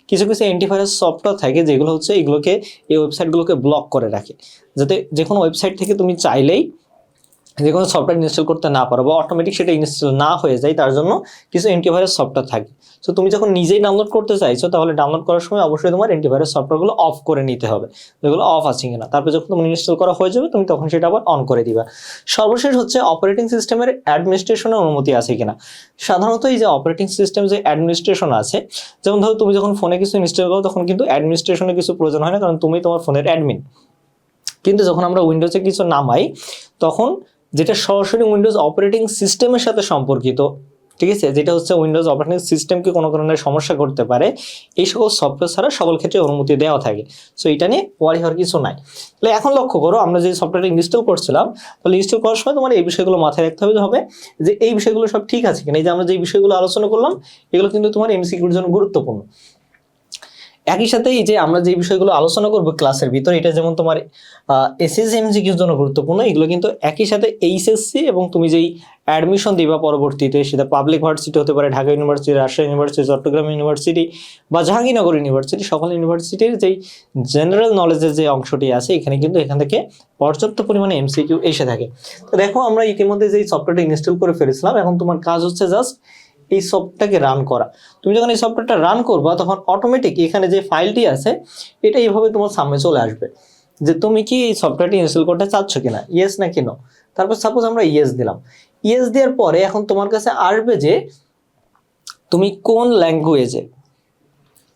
কিছু অ্যান্টিভাইরাস সফটওয়্যার থাকে যেগুলো হচ্ছে এগুলোকে এই ওয়েবসাইটগুলোকে ব্লক করে রাখে, যাতে যে কোনো ওয়েবসাইট থেকে তুমি চাইলেই যে কোনো সফটওয়্যার ইনস্টল করতে না পারো বা অটোমেটিক সেটা ইনস্টল না হয়ে যায়, তার জন্য কিছু অ্যান্টিভাইরাস সফটওয়্যার থাকে। সো তুমি যখন নিজেই ডাউনলোড করতে চাইছো তাহলে ডাউনলোড করার সময় অবশ্যই তোমার অ্যান্টিভাইরাস সফটওয়্যারগুলো অফ করে নিতে হবে, যেগুলো অফ আছে কিনা। তারপর যখন তুমি ইনস্টল করা হয়ে যাবে তুমি তখন সেটা আবার অন করে দিবা। সর্বশেষ হচ্ছে অপারেটিং সিস্টেমের অ্যাডমিনিস্ট্রেশনের অনুমতি আছে কিনা। সাধারণত এই যে অপারেটিং সিস্টেম যে অ্যাডমিনিস্ট্রেশন আছে, যেমন ধরো তুমি যখন ফোনে কিছু ইনস্টল করো তখন কিন্তু অ্যাডমিনিস্ট্রেশনের কিছু প্রয়োজন হয় না, কারণ তুমি তোমার ফোনের অ্যাডমিন। কিন্তু যখন আমরা উইন্ডোজে কিছু নামাই তখন যেটা সরাসরি উইন্ডোজ অপারেটিং সিস্টেমের সাথে সম্পর্কিত, ঠিক আছে, যেটা হচ্ছে উইন্ডোজ অপারেটিং সিস্টেমকে কোনো ধরনের সমস্যা করতে পারে, এই সকল সফটওয়্যার ছাড়া সকল ক্ষেত্রে অনুমতি দেওয়া থাকে। সো এটা নিয়ে ওয়ারি হওয়ার কিছু নাই। তাহলে এখন লক্ষ্য করো আমরা যে সফটওয়্যারটা ইনস্টল করছিলাম, তাহলে ইনস্টল করার সময় তোমার এই বিষয়গুলো মাথায় রাখতে হবে যে এই বিষয়গুলো সব ঠিক আছে কিনা। এই যে আমরা যে বিষয়গুলো আলোচনা করলাম এগুলো কিন্তু তোমার এমসিকিউর জন্য গুরুত্বপূর্ণ। একই সাথে এই যে আমরা যে বিষয়গুলো আলোচনা করব ক্লাসের ভিতরে, এটা যেমন তোমার এসএসসি এমসিকিউর জন্য গুরুত্বপূর্ণ, এগুলো কিন্তু একই সাথে এইচএসসি এবং তুমি যেই অ্যাডমিশন দিবা পরবর্তীতে, সেটা পাবলিক ভার্সিটি হতে পারে, Dhaka university, Rajshahi university, Chittagong university বা জাহাঙ্গীরনগর ইউনিভার্সিটি, সকল ইউনিভার্সিটির যেই জেনারেল নলেজের যে অংশটি আছে এখানে কিন্তু এখান থেকে পর্যাপ্ত পরিমাণে এমসিকিউ এসে থাকে। তো দেখো আমরা ইতিমধ্যে যেই সফটওয়্যারটা ইনস্টল করে ফেলেছিলাম, এখন তোমার কাজ হচ্ছে জাস্ট এই সফটওয়্যারটাকে রান করা। তুমি যখন এই সফটওয়্যারটা রান করবা তখন অটোমেটিক এখানে যে ফাইলটি আছে এটা এইভাবে তোমার সামনে চলে আসবে যে তুমি কি এই সফটওয়্যারটি ইনস্টল করতে চাচ্ছ কিনা, ইয়েস নাকি নো। তারপর সাপোজ আমরা ইয়েস দিলাম, ইয়েস দেওয়ার পরে এখন তোমার কাছে আসবে যে তুমি কোন ল্যাঙ্গুয়েজে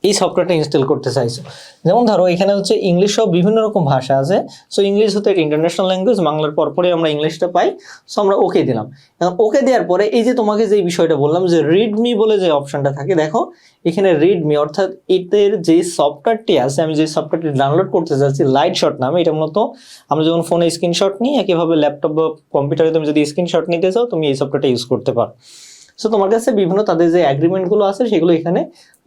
এই সফটওয়্যারটা ইনস্টল করতে চাইছো। যেমন ধরো এখানে হচ্ছে ইংলিশ সহ বিভিন্ন রকম ভাষা আছে, সো ইংলিশ হতে ইন্টারন্যাশনাল ল্যাঙ্গুয়েজ, বাংলার পরপরই আমরা ইংলিশটা পাই, সো আমরা ওকে দিলাম। এখন ওকে দেওয়ার পরে এই যে তোমাকে যে বিষয়টা বললাম যে রিডমি বলে যে অপশনটা থাকে, দেখো এখানে রিডমি অর্থাৎ এদের যে সফটওয়্যারটি আছে, আমি যে সফটওয়্যারটি ডাউনলোড করতে চাচ্ছি লাইট শট নামে, এটা মূলত আমরা যখন ফোনে স্ক্রিনশট নিই একইভাবে ল্যাপটপ বা কম্পিউটারে তুমি যদি স্ক্রিনশট নিতে চাও তুমি এই সফটওয়্যারটা ইউজ করতে পারো। সো তোমার কাছে বিভিন্ন তাদের যে অ্যাগ্রিমেন্টগুলো আছে সেগুলো এখানে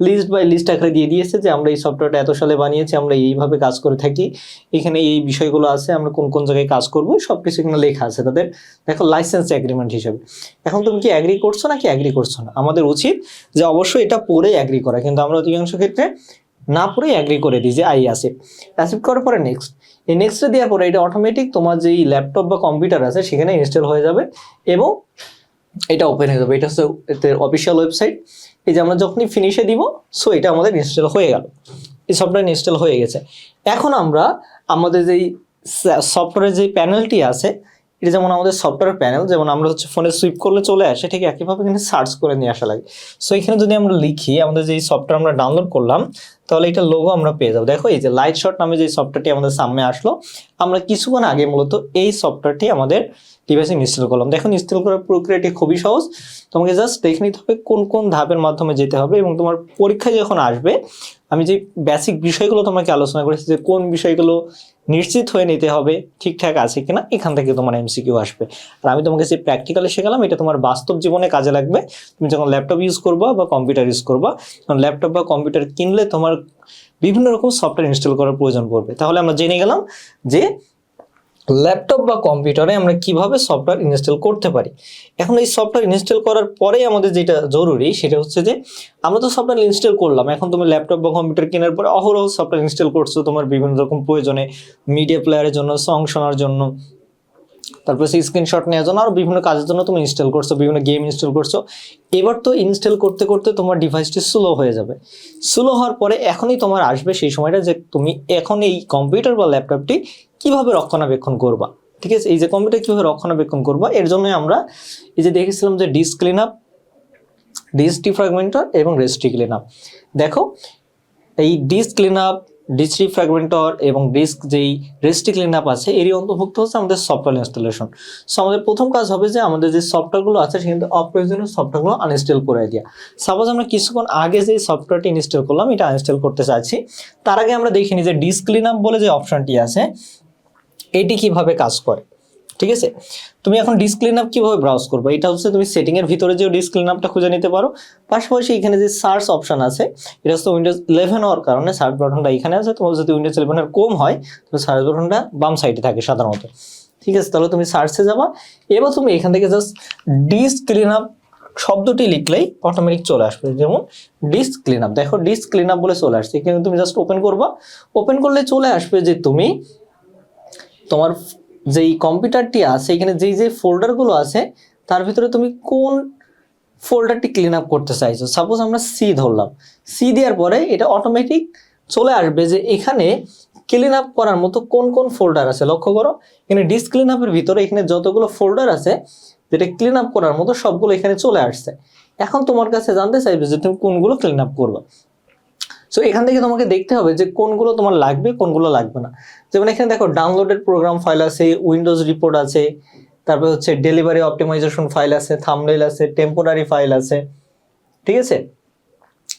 লিস্ট বাই লিস্ট আকারে দিয়ে দিয়েছে যে আমরা এই সফটওয়্যারটা এত সালে বানিয়েছি, আমরা এইভাবে কাজ করে থাকি, এখানে এই বিষয়গুলো আছে, আমরা কোন কোন জায়গায় কাজ করবো সব কিছু এখানে লেখা আছে তাদের, দেখো লাইসেন্স অ্যাগ্রিমেন্ট হিসেবে। এখন তুমি কি অ্যাগ্রি করছো নাকি অ্যাগ্রি করছো না? আমাদের উচিত যে অবশ্যই এটা পড়ে অ্যাগ্রি করা, কিন্তু আমরা অধিকাংশ ক্ষেত্রে না পড়ে অ্যাগ্রি করে দিই যে আই অ্যাকসেপ্ট করার পরে নেক্সট, এই নেক্সটে দেওয়ার পরে এটা অটোমেটিক তোমার যেই ল্যাপটপ বা কম্পিউটার আছে সেখানে ইনস্টল হয়ে যাবে এবং এটা ওপেন হয়ে যাবে। এটা হচ্ছে এদের অফিসিয়াল ওয়েবসাইট। এই যে আমরা যখনই ফিনিশে দিব, সো এটা আমাদের ইনস্টল হয়ে গেল, এই সফটওয়্যার ইনস্টল হয়ে গেছে। এখন আমরা আমাদের যেই সফটওয়্যারের যে প্যানেলটি আছে, এটা যেমন আমাদের সফটওয়্যার প্যানেল, যেমন আমরা হচ্ছে ফোনে সুইপ করলে চলে আসে, ঠিক একইভাবে এখানে সার্চ করে নিয়ে আসা লাগে। সো এখানে যদি আমরা লিখি আমাদের যেই সফটওয়্যার আমরা ডাউনলোড করলাম, তাহলে এটা লোগো আমরা পেয়ে যাবো। দেখো এই যে লাইট শট নামে যে সফটওয়্যারটি আমাদের সামনে আসলো, আমরা কিছুক্ষণ আগে মূলত এই সফটওয়্যারটি আমাদের ডিভাইসে ইনস্টল করলাম। দেখো ইনস্টল করার প্রক্রিয়াটি খুবই সহজ, তোমাকে জাস্ট দেখে নিতে হবে কোন কোন ধাপের মাধ্যমে যেতে হবে, এবং তোমার পরীক্ষায় যখন আসবে আমি যে বেসিক বিষয়গুলো তোমাকে আলোচনা করেছি যে কোন বিষয়গুলো নিশ্চিত হয়ে নিতে হবে ঠিকঠাক আছে কিনা, এখান থেকে তোমার এমসিকিউ আসবে। আর আমি তোমাকে যে প্র্যাকটিক্যালি শেখালাম এটা তোমার বাস্তব জীবনে কাজে লাগবে। তুমি যখন ল্যাপটপ ইউজ করবা বা কম্পিউটার ইউজ করবা, তখন ল্যাপটপ বা কম্পিউটার কিনলে তোমার বিভিন্ন রকম সফটওয়্যার ইনস্টল করার প্রয়োজন পড়বে। তাহলে আমরা জেনে গেলাম যে ল্যাপটপ বা কম্পিউটারে আমরা কিভাবে সফটওয়্যার ইনস্টল করতে পারি। এখন এই সফটওয়্যার ইনস্টল করার পরে আমাদের যেটা জরুরি সেটা হচ্ছে যে আমরা তো সফটওয়্যার ইনস্টল করলাম, এখন তুমি ল্যাপটপ বা কম্পিউটার কেনার পরে অহরহ সফটওয়্যার ইনস্টল করছো তোমার বিভিন্ন রকম প্রয়োজনে, মিডিয়া প্লেয়ারের জন্য, সং শোনার জন্য, তারপর সেই স্ক্রিনশট নেওয়ার জন্য আরও বিভিন্ন কাজের জন্য তুমি ইনস্টল করছো, বিভিন্ন গেম ইনস্টল করছো। এবার তো ইনস্টল করতে করতে তোমার ডিভাইসটি স্লো হয়ে যাবে। স্লো হওয়ার পরে এখনই তোমার আসবে সেই সময়টা যে তুমি এখন এই কম্পিউটার বা ল্যাপটপটি কিভাবে রক্ষণাবেক্ষণ করবা। ঠিক আছে, এই যে কম্পিউটার কীভাবে রক্ষণাবেক্ষণ করবা এর জন্য আমরা এই যে দেখেছিলাম যে ডিস্ক ক্লিন আপ, ডিস্ক ডিফ্র্যাগমেন্টর এবং রেজিস্ট্রি ক্লিন আপ। দেখো এই ডিস্ক ক্লিন আপ, ডিস্ক ডিফ্র্যাগমেন্টর এবং ডিস্ক যেই রেজিস্ট্রি ক্লিন আপ আছে এরই অন্তর্ভুক্ত হচ্ছে আমাদের সফটওয়্যার ইনস্টলেশন। সো আমাদের প্রথম কাজ হবে যে আমাদের যে সফটওয়্যারগুলো আছে সেখানে অপ্রয়োজনীয় সফটওয়্যারগুলো আনইনস্টল করে দেওয়া। সাপোজ আমরা কিছুক্ষণ আগে যে সফটওয়্যারটি ইনস্টল করলাম এটা আনইনস্টল করতে চাইছি, তার আগে আমরা দেখিনি যে ডিস্ক ক্লিন আপ বলে যে অপশনটি আছে এটি কিভাবে কাজ করে। ঠিক আছে, তুমি এখন ডিস্ক ক্লিন আপ কীভাবে ব্রাউজ করবে, এটা হচ্ছে তুমি সেটিংয়ের ভিতরে যে ডিস্ক ক্লিন আপটা খুঁজে নিতে পারো। পাশাপাশি এখানে যে সার্চ অপশন আছে, এটা হচ্ছে উইন্ডোজ 11 হওয়ার কারণে সার্চ বাটনটা এখানে আছে। তোমার যদি উইন্ডোজ 11 কম হয় তাহলে সার্চ বাটনটা বাম সাইডে থাকে সাধারণত। ঠিক আছে, তাহলে তুমি সার্চে যাবা, এবার তুমি এখান থেকে জাস্ট ডিস্ক ক্লিন আপ শব্দটি লিখলেই অটোমেটিক চলে আসবে, যেমন ডিস্ক ক্লিন আপ। দেখো ডিস্ক ক্লিন আপ বলে চলে আসছে, এখানে তুমি জাস্ট ওপেন করবা, ওপেন করলে চলে আসবে যে তুমি তোমার যেই কম্পিউটারটি আছে এখানে যেই যে ফোল্ডারগুলো আছে তার ভিতরে তুমি কোন ফোল্ডারটি ক্লিন আপ করতে চাইছো। সাপোজ আমরা সি ধরলাম, সি দেওয়ার পরে এটা অটোমেটিক চলে আসবে যে এখানে ক্লিন আপ করার মতো কোন কোন ফোল্ডার আছে। লক্ষ্য করো এখানে ডিস্ক ক্লিন আপের ভিতরে এখানে যতগুলো ফোল্ডার আছে যেটা ক্লিন আপ করার মতো সবগুলো এখানে চলে আসছে। এখন তোমার কাছে জানতে চাইবে যে তুমি কোনগুলো ক্লিন আপ করবা। সো এখান থেকে তোমাকে দেখতে হবে যে কোনগুলো তোমার লাগবে কোনগুলো লাগবে না। যেমন এখানে দেখো ডাউনলোডেড প্রোগ্রাম ফাইল আছে, উইন্ডোজ রিপোর্ট আছে, তারপর হচ্ছে ডেলিভারি অপটিমাইজেশন ফাইল আছে, থাম্বনেইল আছে, টেম্পোরারি ফাইল আছে, ঠিক আছে,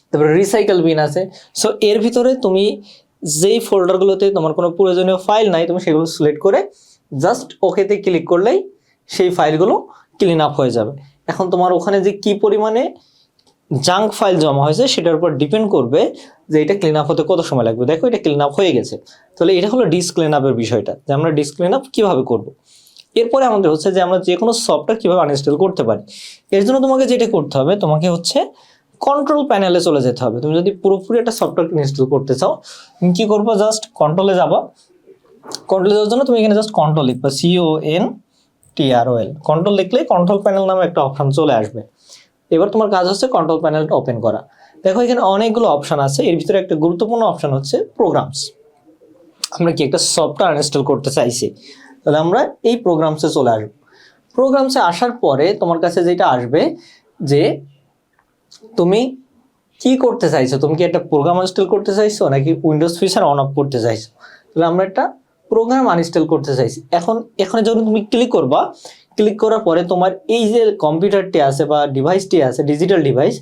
তারপরে রিসাইকেল বিন আছে। সো এর ভিতরে তুমি যেই ফোল্ডারগুলোতে তোমার কোনো প্রয়োজনীয় ফাইল নাই তুমি সেগুলো সিলেক্ট করে জাস্ট ওকেতে ক্লিক করলেই সেই ফাইলগুলো ক্লিন আপ হয়ে যাবে। এখন তোমার ওখানে যে কি পরিমাণে জাঙ্ক ফাইল জমা হয়েছে সেটার উপর ডিপেন্ড করবে যে এটা ক্লিন আপ হতে কত সময় লাগবে। দেখো এটা ক্লিন আপ হয়ে গেছে, তাহলে এটা হলো ডিস্ক ক্লিন আপের বিষয়টা, যে আমরা ডিস্ক ক্লিন আপ কীভাবে করবো। এরপরে আমাদের হচ্ছে যে আমরা যে কোনো সফটওয়্যার কীভাবে আনইনস্টল করতে পারি। এর জন্য তোমাকে যেটা করতে হবে, তোমাকে হচ্ছে কন্ট্রোল প্যানেলে চলে যেতে হবে। তুমি যদি পুরোপুরি একটা সফটওয়্যার ইনস্টল করতে চাও, তুমি কী করবো, জাস্ট কন্ট্রোলে যাবো। কন্ট্রোলে যাওয়ার জন্য তুমি এখানে জাস্ট কন্ট্রোল লিখবা, CONTROL। কন্ট্রোল লিখলে কন্ট্রোল প্যানেল নামে একটা অপশন চলে আসবে। এবার তোমার কাজ হচ্ছে কন্ট্রোল প্যানেলটা ওপেন করা। দেখো এখানে অনেকগুলো অপশন আছে, এর ভিতরে একটা গুরুত্বপূর্ণ অপশন হচ্ছে প্রোগ্রামস। আমরা কি একটা সফটওয়্যার ইনস্টল করতে চাইছি, তাহলে আমরা এই প্রোগ্রামসে চলে আসবো। প্রোগ্রামসে আসার পরে তোমার কাছে যেটা আসবে যে তুমি কি করতে চাইছো, তুমি কি একটা প্রোগ্রাম ইনস্টল করতে চাইছো নাকি উইন্ডোজ ফিচার অন অফ করতে চাইছো। তাহলে আমরা একটা প্রোগ্রাম আনইনস্টল করতে চাইছি। এখানে যখন তুমি ক্লিক করবা, ক্লিক করার পরে তোমার এই যে কম্পিউটারটি আছে বা ডিভাইসটি আছে, ডিজিটাল ডিভাইস,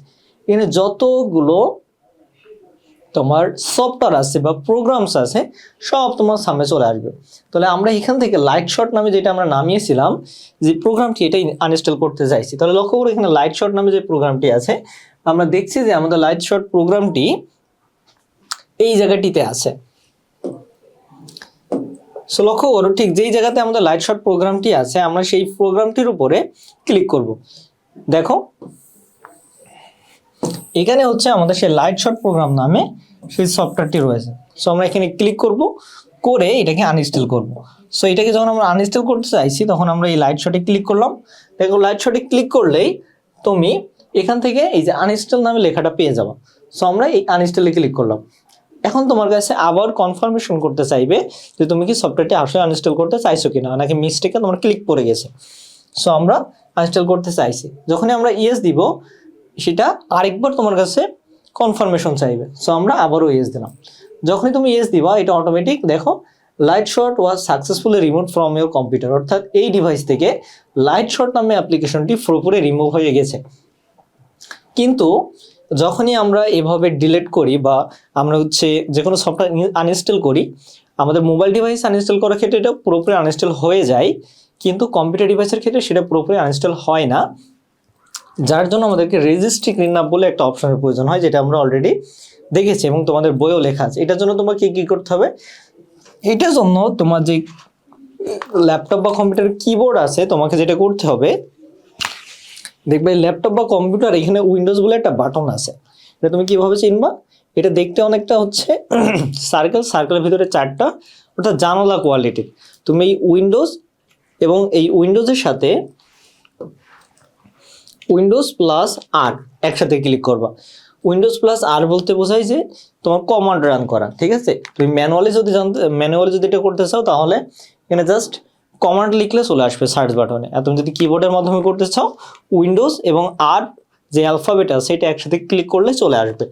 এখানে যতগুলো তোমার সফটওয়্যার আছে বা প্রোগ্রামস আছে সব তোমার সামনে চলে আসবে। তাহলে আমরা এখান থেকে লাইট শট নামে যেটা আমরা নামিয়েছিলাম যে প্রোগ্রামটি, এটাই আনইনস্টল করতে চাইছি। তাহলে লক্ষ্য করে এখানে লাইট শট নামে যে প্রোগ্রামটি আছে, আমরা দেখছি যে আমাদের লাইট শট প্রোগ্রামটি এই জায়গাটিতে আছে। সো লক্ষ্য করো, ঠিক যেই জায়গাতে আমাদের লাইট শট প্রোগ্রামটি আছে, আমরা সেই প্রোগ্রামটির উপরে ক্লিক করব। দেখো এখানে হচ্ছে আমাদের সেই লাইট শট প্রোগ্রাম নামে সেই সফটওয়্যারটি রয়েছে। সো আমরা এখানে ক্লিক করব, করে এটাকে আনইনস্টল করব। সো এটাকে যখন আমরা আনইনস্টল করতে চাইছি, তখন আমরা এই লাইট শটে ক্লিক করলাম। দেখো লাইট শটে ক্লিক করলেই তুমি এখান থেকে এই যে আনইনস্টল নামে লেখাটা পেয়ে যাবে। সো আমরা এই আনইনস্টলে ক্লিক করলাম। এখন তোমার কাছে আবার কনফার্মেশন করতে চাইবে যে তুমি কি সফটওয়্যারটি আসলে আনইনস্টল করতে চাইছো কিনা, নাকি মিস্টেকে তোমার ক্লিক পড়ে গেছে। সো আমরা আনইনস্টল করতে চাইছি। যখনই আমরা ইয়েস দিব, সেটা আরেকবার তোমার কাছে কনফার্মেশন চাইবে। সো আমরা আবারও ইয়েস দিলাম। যখনই তুমি ইয়েস দিবা, এটা অটোমেটিক দেখো light shot was successfully remove from your computer, অর্থাৎ এই ডিভাইস থেকে লাইট শট নামে অ্যাপ্লিকেশনটি পুরোপুরি রিমুভ হয়ে গেছে। কিন্তু যখনই আমরা এভাবে ডিলিট করি বা আমরা হচ্ছে যে কোনো সফটওয়্যার আনইনস্টল করি, আমাদের মোবাইল ডিভাইস আনইনস্টল করার ক্ষেত্রে এটা পুরোপুরি আনইনস্টল হয়ে যায়, কিন্তু কম্পিউটার ডিভাইসের ক্ষেত্রে সেটা পুরোপুরি আনইনস্টল হয় না। যার জন্য আমাদেরকে রেজিস্ট্রি ক্লিন আপ বলে একটা অপশনের প্রয়োজন হয়, যেটা আমরা অলরেডি দেখেছি এবং তোমাদের বইও লেখা আছে। এটার জন্য তোমাকে কি করতে হবে, এটার জন্য তোমার যে ল্যাপটপ বা কম্পিউটারের কিবোর্ড আছে, তোমাকে যেটা করতে হবে, দেখবে ল্যাপটপ বা কম্পিউটার এখানে উইন্ডোজ বলে একটা বাটন আছে। এটা তুমি কিভাবে চিনবা, এটা দেখতে অনেকটা হচ্ছে সার্কেলের ভিতরে চারটা, অর্থাৎ জানালা কোয়ালিটির। তুমি এই উইন্ডোজ এবং এই উইন্ডোজের সাথে উইন্ডোজ প্লাস আর একসাথে ক্লিক করবা। উইন্ডোজ প্লাস আর বলতে বোঝায় যে তোমার কমান্ড রান করা, ঠিক আছে। তুমি ম্যানুয়ালি যদি এটা করতে চাও, তাহলে এখানে জাস্ট কমান্ড লিখলে চলে আসবে সার্চ বাটনে। আর তুমি যদি কিবোর্ডের মাধ্যমে করতে চাও, উইন্ডোজ এবং আর যে অ্যালফাবেট আছে সেটা একসাথে ক্লিক করলে চলে আসবে,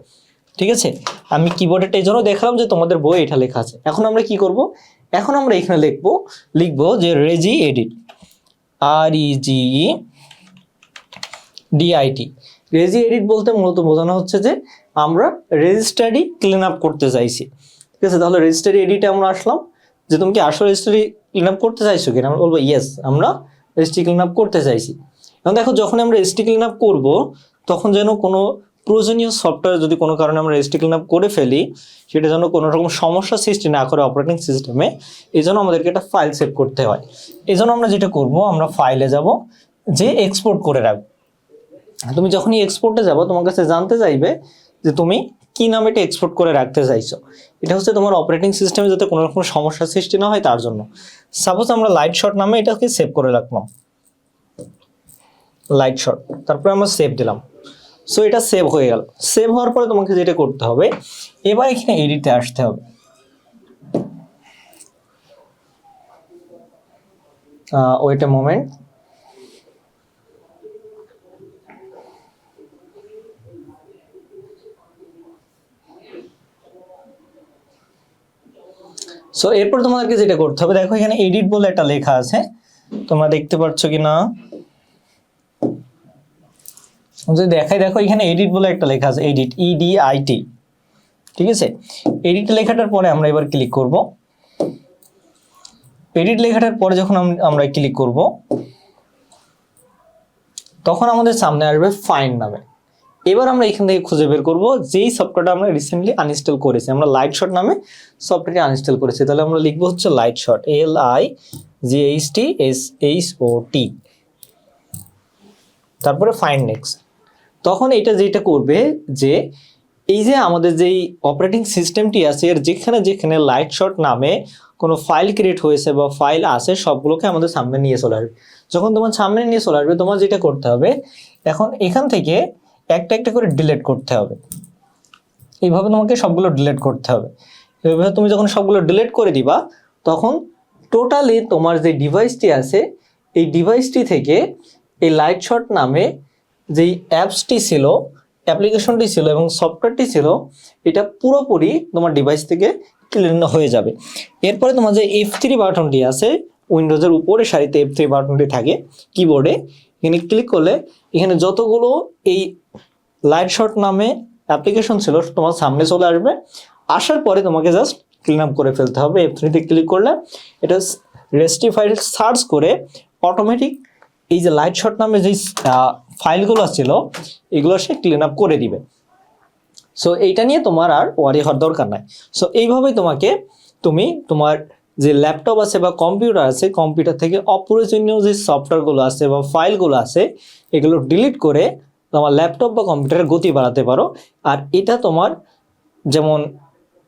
ঠিক আছে। আমি কিবোর্ডেরটা এই জন্য দেখালাম যে তোমাদের বই এটা লেখা আছে। এখন আমরা কি করব, এখন আমরা এখানে লিখবো যে রেজি এডিট, REGEDIT। রেজি এডিট বলতে মূলত বোঝানো হচ্ছে যে আমরা রেজিস্ট্রি ক্লিন আপ করতে চাইছি, ঠিক আছে। তাহলে রেজিস্ট্রি এডিটে আমরা আসলাম, যে তুমি কি আসলে রেজিস্ট্রি ক্লিন আপ করতে চাইছো কিনা, আমরা বলবো ইয়েস, আমরা রেজিস্ট্রি ক্লিন আপ করতে চাইছি। এখন দেখো যখন আমরা রেজিস্ট্রি ক্লিন আপ করবো, তখন যেন কোনো প্রয়োজনীয় সফটওয়্যার যদি কোনো কারণে আমরা রেজিস্ট্রি ক্লিন আপ করে ফেলি, সেটা যেন কোনো রকম সমস্যা সৃষ্টি না করে অপারেটিং সিস্টেমে, এই জন্য আমাদেরকে একটা ফাইল সেভ করতে হয়। এই জন্য আমরা যেটা করব, আমরা ফাইলে যাব, যে এক্সপোর্ট করে রাখবো। তুমি যখনই এক্সপোর্টে যাবো, তোমার কাছে জানতে চাইবে যে তুমি কি নামে এটা এক্সপোর্ট করে রাখতে চাইছো। এটা হচ্ছে তোমার অপারেটিং সিস্টেমে যাতে কোনো রকম সমস্যা সৃষ্টি না হয় তার জন্য। সাপোজ আমরা লাইট শট নামে এটাকে সেভ করে রাখলাম, লাইট শট, তারপরে আমরা সেভ দিলাম। সো এটা সেভ হয়ে গেল। সেভ হওয়ার পরে তোমাকে যেটা করতে হবে, এবার এখানে এডিটে আসতে হবে। Wait a moment. সো এরপর তোমাদেরকে যেটা করতে হবে, দেখো এখানে এডিট বলে একটা লেখা আছে, তোমরা দেখতে পাচ্ছ কিনা যদি দেখাই, দেখো এখানে এডিট বলে একটা লেখা আছে, এডিট, EDIT, ঠিক আছে। এডিট লেখাটার পরে আমরা এবার ক্লিক করব। এডিট লেখাটার পরে যখন আমরা ক্লিক করব, তখন আমাদের সামনে আসবে ফাইন্ড নামে। এবার আমরা এখান থেকে খুঁজে বের করব যেই সফটওয়্যারটা আমরা রিসেন্টলি আনইনস্টল করেছি। আমরা লাইট শট নামে সফটওয়্যারটি আনইনস্টল করেছি, তাহলে আমরা লিখবো হচ্ছে লাইট শট, GHTSHOT, তারপরে ফাইন্ড নেক্সট। তখন এটা যেটা করবে যে এই যে আমাদের যেই অপারেটিং সিস্টেমটি আছে এর যেখানে যেখানে লাইট শট নামে কোনো ফাইল ক্রিয়েট হয়েছে বা ফাইল আছে সবগুলোকে আমাদের সামনে নিয়ে চলে আসবে। যখন তোমার সামনে নিয়ে চলে আসবে তোমার যেটা করতে হবে এখন এখান থেকে একটা একটা করে ডিলিট করতে হবে। এইভাবে তোমাকে সবগুলো ডিলিট করতে হবে। এইভাবে তুমি যখন সবগুলো ডিলিট করে দিবা তখন টোটালি তোমার যে ডিভাইসটি আছে এই ডিভাইসটি থেকে এই লাইট শট নামে যেই অ্যাপসটি ছিল, অ্যাপ্লিকেশনটি ছিল এবং সফটওয়্যারটি ছিল এটা পুরোপুরি তোমার ডিভাইস থেকে ক্লিন হয়ে যাবে। এরপরে তোমার যে F3 বাটনটি আছে উইন্ডোজের উপরে সারিতে F3 বাটনটি থাকে কিবোর্ডে, এখানে ক্লিক করলে এখানে যতগুলো এই লাইট শট নামে অ্যাপ্লিকেশন ছিল তোমার সামনে চলে আসবে। আসার পরে তোমাকে জাস্ট ক্লিন আপ করে ফেলতে হবে। F3-তে ক্লিক করলে এটা রেস্টিফাইড সার্চ করে অটোমেটিক এই যে লাইট শট নামে যে ফাইলগুলো ছিল এগুলো সে ক্লিন আপ করে দিবে। সো এইটা নিয়ে তোমার আর ওয়ারি হওয়ার দরকার নাই। সো এইভাবেই তুমি তোমার যে ল্যাপটপ আছে বা কম্পিউটার আছে কম্পিউটার থেকে অপ্রয়োজনীয় যে সফটওয়্যারগুলো আছে বা ফাইলগুলো আছে এগুলো ডিলিট করে তোমার ল্যাপটপ বা কম্পিউটারের গতি বাড়াতে পারো। আর এটা তোমার যেমন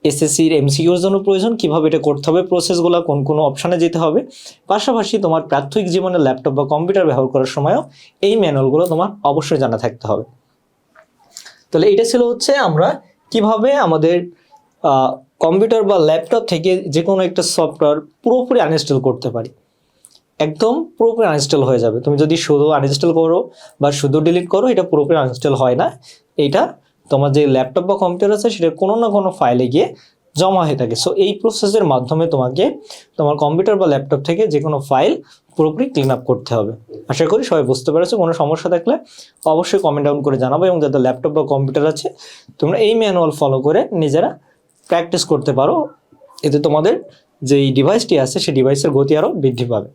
এসএসসির MCQর জন্য প্রয়োজন, কিভাবে এটা করতে হবে, প্রসেসগুলো কোন কোন অপশানে যেতে হবে, পাশাপাশি তোমার প্রাথমিক জীবনে ল্যাপটপ বা কম্পিউটার ব্যবহার করার সময়ও এই ম্যানুয়ালগুলো তোমার অবশ্যই জানা থাকতে হবে। তাহলে এটা ছিল হচ্ছে আমরা কিভাবে আমাদের কম্পিউটার বা ল্যাপটপ থেকে যে কোনো একটা সফটওয়্যার পুরোপুরি আনইনস্টল করতে পারি। একদম পুরোপুরি আনইনস্টল হয়ে যাবে। তুমি যদি শুধু আনইনস্টল করো বা শুধু ডিলিট করো এটা পুরোপুরি আনইনস্টল হয় না। এটা তোমার যে ল্যাপটপ বা কম্পিউটার আছে সেটা কোনো না কোনো ফাইলে গিয়ে জমা হয়ে থাকে। সো এই প্রসেসের মাধ্যমে তোমাকে তোমার কম্পিউটার বা ল্যাপটপ থেকে যে কোনো ফাইল পুরোপুরি ক্লিন আপ করতে হবে। আশা করি সবাই বুঝতে পেরেছো। কোনো সমস্যা থাকলে অবশ্যই কমেন্ট ডাউন করে জানাবো, এবং যাদের ল্যাপটপ বা কম্পিউটার আছে তোমরা এই ম্যানুয়াল ফলো করে নিজেরা প্র্যাকটিস করতে পারো। এতে তোমাদের যেই ডিভাইসটি আছে সেই ডিভাইসের গতি আরও বৃদ্ধি পাবে।